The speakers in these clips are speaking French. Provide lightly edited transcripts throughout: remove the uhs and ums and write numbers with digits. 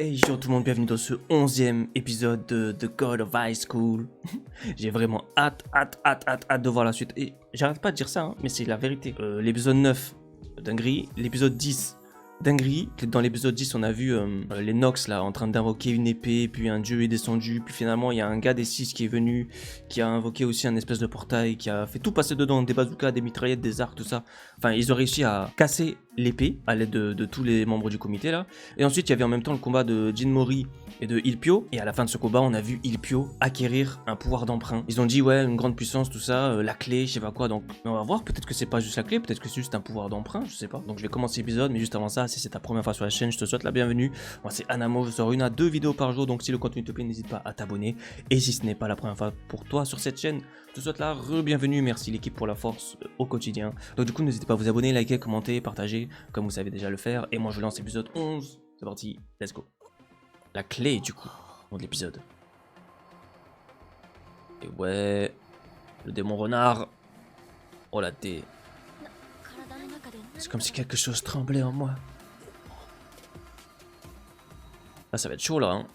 Hey yo tout le monde, bienvenue dans ce 11e épisode de The God of High School. J'ai vraiment hâte de voir la suite. Et j'arrête pas de dire ça, hein, mais c'est la vérité. L'épisode 9, dinguerie. L'épisode 10, dinguerie. Dans l'épisode 10, on a vu les Nox là en train d'invoquer une épée, puis un dieu est descendu, puis finalement il y a un gars des 6 qui est venu, qui a invoqué aussi un espèce de portail, qui a fait tout passer dedans, des bazookas, des mitraillettes, des arcs, tout ça. Enfin, ils ont réussi à casser l'épée à l'aide de tous les membres du comité là. Et ensuite, il y avait en même temps le combat de Jin Mori et de Ilpio. Et à la fin de ce combat, on a vu Ilpio acquérir un pouvoir d'emprunt. Ils ont dit, ouais, une grande puissance, tout ça, la clé, je sais pas quoi. Donc, on va voir. Peut-être que c'est pas juste la clé, peut-être que c'est juste un pouvoir d'emprunt, je sais pas. Donc, je vais commencer l'épisode, mais juste avant ça, si c'est ta première fois sur la chaîne, je te souhaite la bienvenue. Moi, c'est Anamo, je sors 1 à 2 vidéos par jour. Donc, si le contenu te plaît, n'hésite pas à t'abonner. Et si ce n'est pas la première fois pour toi sur cette chaîne, je te souhaite la re-bienvenue. Merci l'équipe pour la force au quotidien. Donc, du coup, n'hésitez pas à vous abonner, liker, commenter, partager, comme vous savez déjà le faire. Et moi, je lance l'épisode 11. C'est parti, let's go. La clé, du coup, de l'épisode. Et ouais, le démon renard. Oh la dé. C'est comme si quelque chose tremblait en moi. Là, ça va être chaud, là. Hein.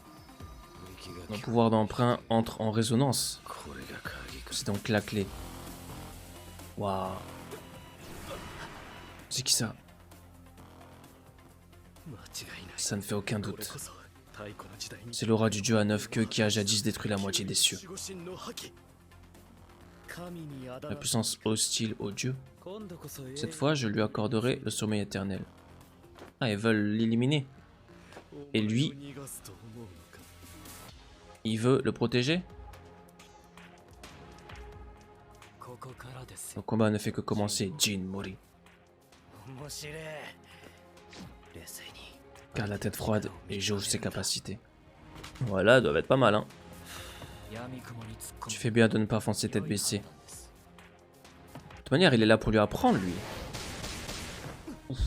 Mon pouvoir d'emprunt entre en résonance. C'est donc la clé. Waouh. C'est qui ça? Ça ne fait aucun doute. C'est l'aura du dieu à 9 queues qui a jadis détruit la moitié des cieux. La puissance hostile au dieu. Cette fois, je lui accorderai le sommeil éternel. Ah, ils veulent l'éliminer. Et lui, il veut le protéger. Le combat ne fait que commencer, Jin Mori. Garde la tête froide et jauge ses capacités. Voilà, doivent être pas mal, hein. Tu fais bien de ne pas foncer tête baissée. De toute manière, il est là pour lui apprendre, lui. Ouf.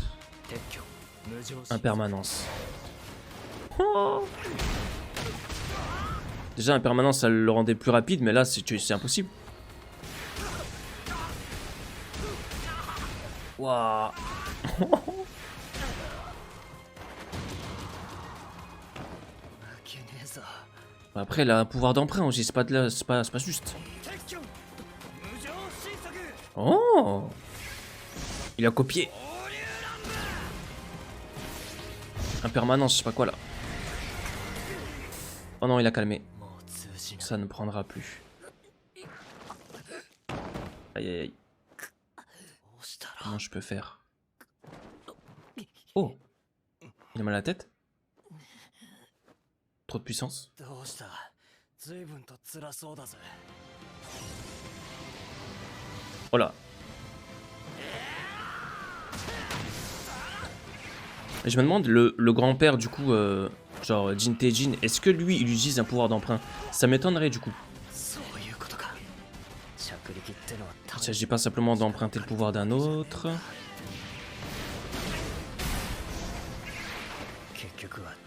Impermanence. Oh. Déjà, impermanence, ça le rendait plus rapide, mais là, c'est impossible. Waouh. Après, il a un pouvoir d'emprunt aussi, c'est pas juste. Oh. Il a copié. Impermanence, je sais pas quoi là. Oh non, il a calmé. Ça ne prendra plus. Aïe aïe aïe. Comment je peux faire? Oh. Il a mal à la tête? Trop de puissance. Oh là. Et je me demande, le grand-père du coup, genre Jin Taejin, est-ce que lui il utilise un pouvoir d'emprunt? Ça m'étonnerait du coup. Il s'agit pas simplement d'emprunter le pouvoir d'un autre.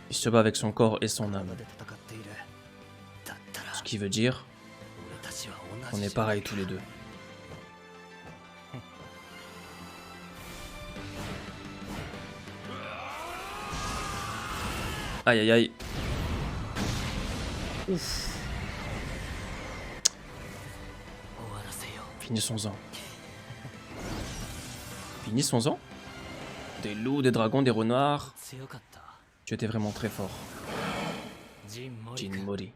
Il se bat avec son corps et son âme. Ce qui veut dire qu'on est pareil tous les deux. Aïe aïe aïe. Ouf. Finissons-en. Finissons-en. Des loups, des dragons, des renards. Tu étais vraiment très fort. Jin Mori.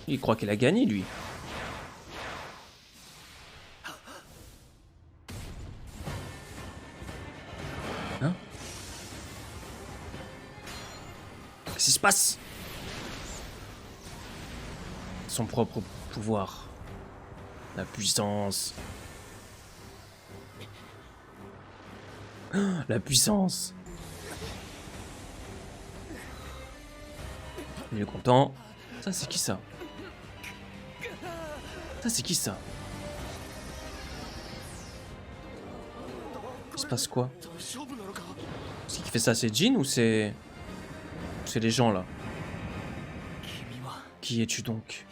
Il croit qu'il a gagné, lui. Hein? Qu'est-ce qui se passe? Son propre pouvoir. La puissance. La puissance. Il est content. Ça, c'est qui ça? Ça, c'est qui ça? Il se passe quoi? C'est qui fait ça? C'est Jin ou c'est les gens là? Qui es-tu donc?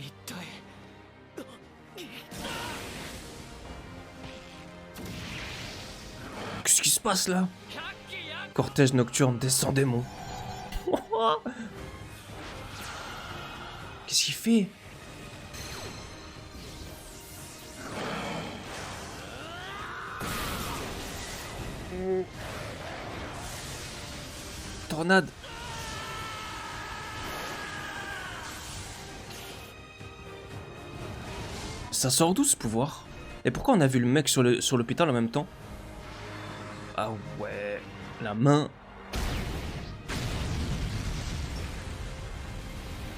Qu'est-ce qui se passe là? Cortège nocturne, descend démon. Qu'est-ce qu'il fait? Tornade. Ça sort d'où ce pouvoir? Et pourquoi on a vu le mec sur l'hôpital en même temps? Ah ouais, la main.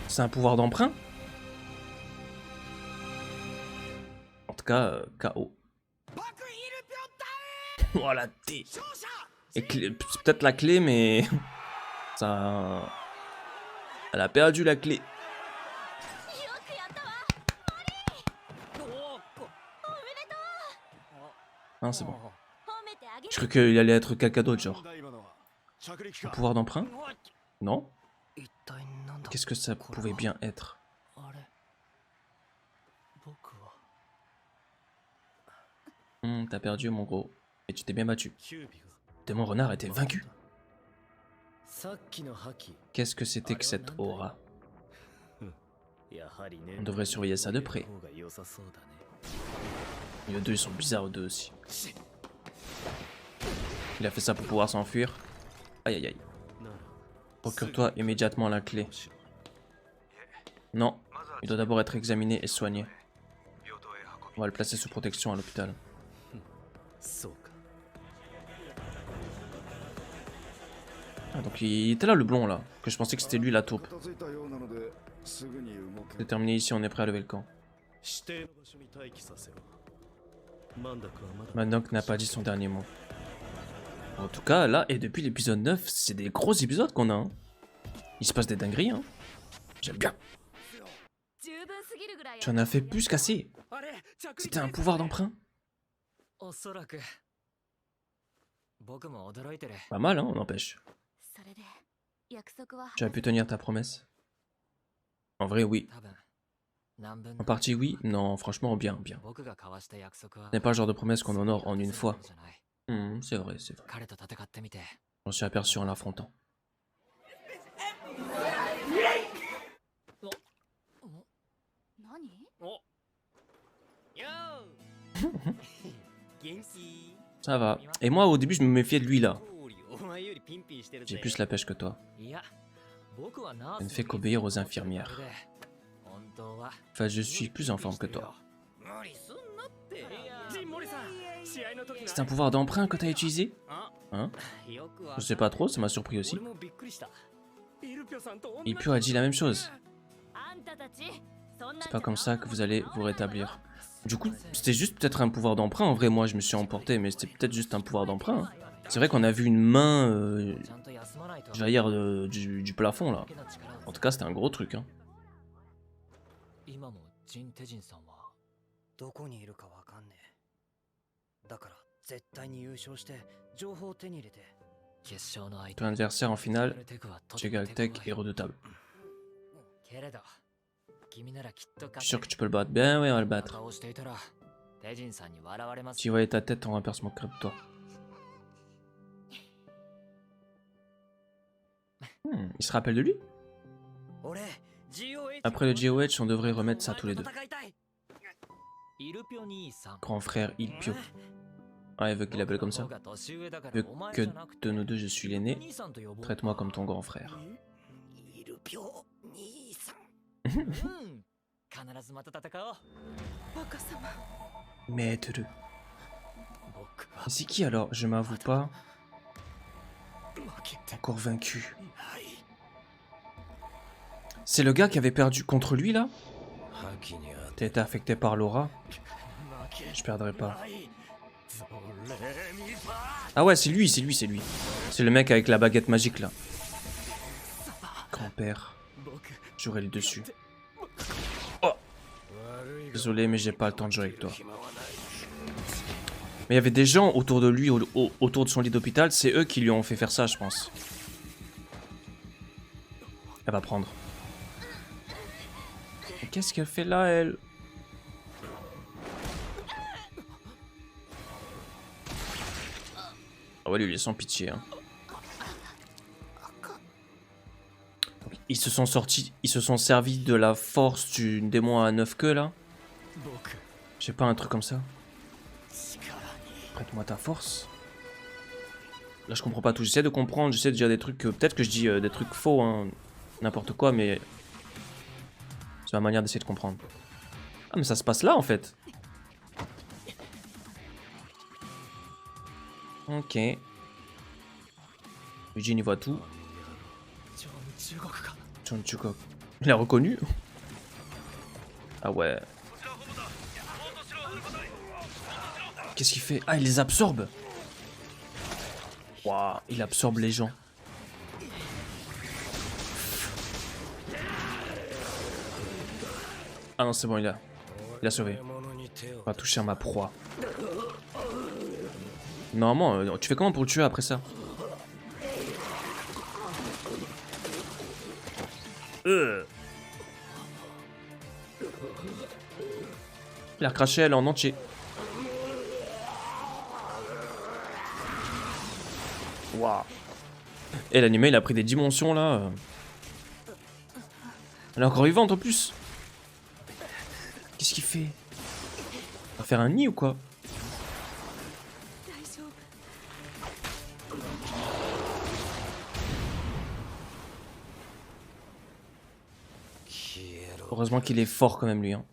C'est un pouvoir d'emprunt? En tout cas, KO. Oh la T. Et c'est peut-être la clé, mais ça. Elle a perdu la clé. Ah, c'est bon. Je crois qu'il allait être quelqu'un d'autre, genre. Le pouvoir d'emprunt? Non? Qu'est-ce que ça pouvait bien être? T'as perdu, mon gros. Et tu t'es bien battu. Démon Renard était vaincu. Qu'est-ce que c'était que cette aura? On devrait surveiller ça de près. Les deux, ils sont bizarres, eux deux aussi. Il a fait ça pour pouvoir s'enfuir. Aïe aïe aïe. Procure-toi immédiatement la clé. Non, il doit d'abord être examiné et soigné. On va le placer sous protection à l'hôpital. Ah, donc il était là le blond là, que je pensais que c'était lui la taupe. C'est terminé ici, on est prêt à lever le camp. Mandoc n'a pas dit son dernier mot. En tout cas, là, et depuis l'épisode 9, c'est des gros épisodes qu'on a. Hein. Il se passe des dingueries. Hein. J'aime bien. Tu en as fait plus qu'assez. C'était un pouvoir d'emprunt. Pas mal, hein, on empêche. Tu as pu tenir ta promesse? En vrai, oui. En partie, oui. Non, franchement, bien, bien. Ce n'est pas le genre de promesse qu'on honore en une fois. C'est vrai, c'est vrai. J'en suis aperçu en l'affrontant. Ça va. Et moi, au début, je me méfiais de lui, là. J'ai plus la pêche que toi. Je ne fais qu'obéir aux infirmières. Enfin, je suis plus en forme que toi. C'est un pouvoir d'emprunt que t'as utilisé? Hein? Je sais pas trop, ça m'a surpris aussi. Ilpio a dit la même chose. C'est pas comme ça que vous allez vous rétablir. Du coup, c'était juste peut-être un pouvoir d'emprunt. En vrai, moi, je me suis emporté, mais c'était peut-être juste un pouvoir d'emprunt. Hein. C'est vrai qu'on a vu une main jaillir du plafond, là. En tout cas, c'était un gros truc. Hein. Ton adversaire en finale, Chegaltech est redoutable. Je suis sûr que tu peux le battre. Ben oui, on va le battre. Si tu voyais ta tête, ton repère se moquerait de toi. Il se rappelle de lui? Après le GOH, on devrait remettre ça tous les deux. Grand frère Ilpio. Ah, il veut qu'il l'appelle comme ça. Vu que de nous deux, je suis l'aîné, traite-moi comme ton grand frère. Maître. C'est qui alors? Je m'avoue pas. Encore vaincu. C'est le gars qui avait perdu contre lui là? T'as été affecté par l'aura? Je perdrai pas. Ah ouais, c'est lui, c'est lui, c'est lui. C'est le mec avec la baguette magique là. Grand-père. J'aurai le dessus. Oh! Désolé, mais j'ai pas le temps de jouer avec toi. Mais il y avait des gens autour de lui, autour de son lit d'hôpital. C'est eux qui lui ont fait faire ça, je pense. Elle va prendre. Qu'est-ce qu'elle fait là, elle? Ah ouais, lui, il est sans pitié. Hein. Donc, ils se sont sortis, ils se sont servis de la force du démon à 9 queues là. Je sais pas, un truc comme ça. Prête-moi ta force. Là je comprends pas tout, j'essaie de comprendre, j'essaie de dire des trucs, peut-être que je dis des trucs faux, hein, n'importe quoi, mais c'est ma manière d'essayer de comprendre. Ah mais ça se passe là en fait. Ok. Eugene il voit tout. Chonchukok. Il a reconnu. Ah ouais. Qu'est-ce qu'il fait? Ah il les absorbe. Waouh, il absorbe les gens. Ah non c'est bon, il a sauvé. On va toucher à ma proie. Normalement, tu fais comment pour le tuer après ça? Il a recraché elle en entier. Waouh. Et l'animé il a pris des dimensions là. Elle est encore vivante en plus. Qu'est-ce qu'il fait? On va faire un nid ou quoi? Heureusement qu'il est fort quand même lui hein.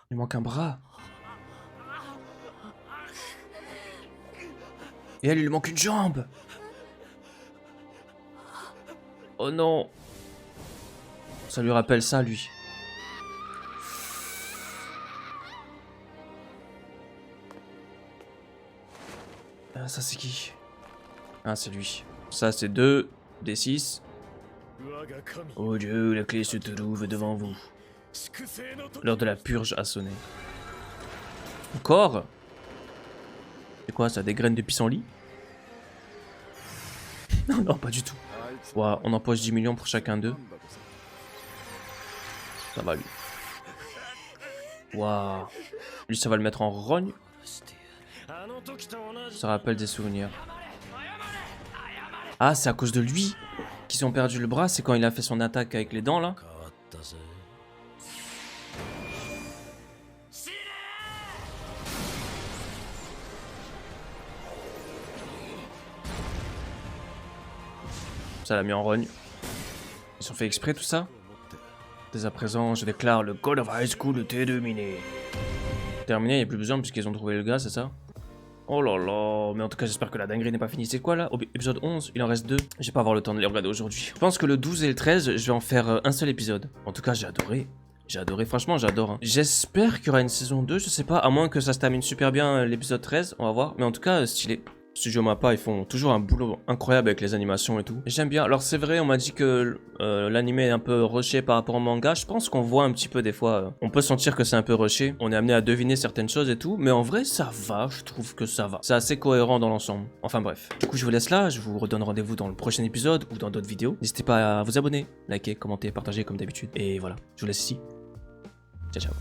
Il manque un bras. Et elle, il lui manque une jambe. Oh non. Ça lui rappelle ça, lui. Ah, ça c'est qui? Ah, c'est lui. Ça c'est 2 D6. Oh Dieu, la clé se trouve devant vous. L'heure de la purge a sonné. Encore? C'est quoi ça? Des graines de pissenlit? Non, non, pas du tout. Wow, on empoche 10 millions pour chacun d'eux. Ça va lui. Waouh. Lui, ça va le mettre en rogne. Ça rappelle des souvenirs. Ah, c'est à cause de lui qu'ils ont perdu le bras. C'est quand il a fait son attaque avec les dents là. Ça l'a mis en rogne. Ils ont fait exprès tout ça. Dès à présent, je déclare le Code of High School terminé. Terminé, il n'y a plus besoin puisqu'ils ont trouvé le gars, c'est ça? Oh là là, mais en tout cas j'espère que la dinguerie n'est pas finie. C'est quoi là? Épisode 11, il en reste 2. Je vais pas avoir le temps de les regarder aujourd'hui. Je pense que le 12 et le 13, je vais en faire un seul épisode. En tout cas j'ai adoré. J'ai adoré, franchement j'adore. Hein. J'espère qu'il y aura une saison 2, je sais pas, à moins que ça se termine super bien l'épisode 13, on va voir. Mais en tout cas stylé. Studio Mappa, ils font toujours un boulot incroyable avec les animations et tout. J'aime bien. Alors c'est vrai, on m'a dit que l'animé est un peu rushé par rapport au manga. Je pense qu'on voit un petit peu des fois. On peut sentir que c'est un peu rushé. On est amené à deviner certaines choses et tout. Mais en vrai, ça va. Je trouve que ça va. C'est assez cohérent dans l'ensemble. Enfin bref. Du coup, je vous laisse là. Je vous redonne rendez-vous dans le prochain épisode ou dans d'autres vidéos. N'hésitez pas à vous abonner, liker, commenter, partager comme d'habitude. Et voilà. Je vous laisse ici. Ciao, ciao.